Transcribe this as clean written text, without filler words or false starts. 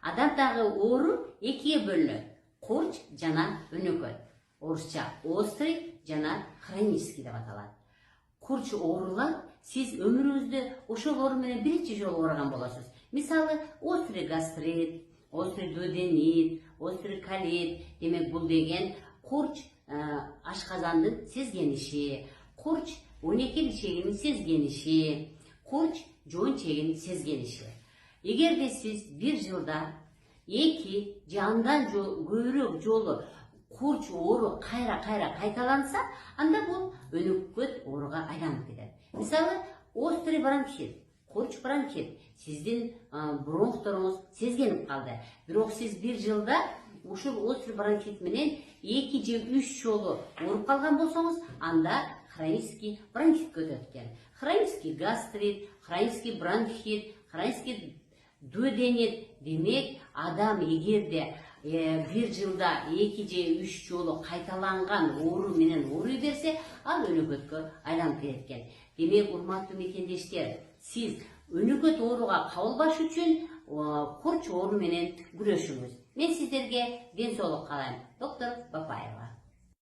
Адамдагы оору экиге бөлүнөт. Курч жана өнөкөт. Орусча острый жана хронический деп аталат. Курч оорулар сиз өмүрүңүздө ошол оору менен биринчи жолу ооруган болосуз. Мисалы, острый гастрит, острый дуоденит, острый колит. Демек, бул деген курч ашказандын сезгениши, курч 12 чегинин сезгениши, курч жоон чегинин сезгениши. Эгерде сиз бир жылда 2 же андан көбүрөөк жолу курч оору кайра кайталанса, анда бул өнөкөт ооруга айланып кетет. Мисалы, острый бронхит, курч бронхит, сиздин бронхторуңуз сезгенип калды. Бирок сиз бир жылда ушул острый бронхит менен 2 же 3 жолу ооруп калган болсоңуз, анда хронический бронхит өтөт экен. Хронический гастрит, хронический бронхит, хронический дуоденит. Демек, адам эгерде бир жылда 2 же 3 жолу кайталанган оору менен ооруй берсе, ал өнөкөткө айланып кетет экен. Демек, урматтуу мекендештер, сиз өнөкөт ооруга кабылбаш үчүн курч оору менен күрөшүңүз. Мен сиздерге ден соолук каалайм. Доктор Бапаева.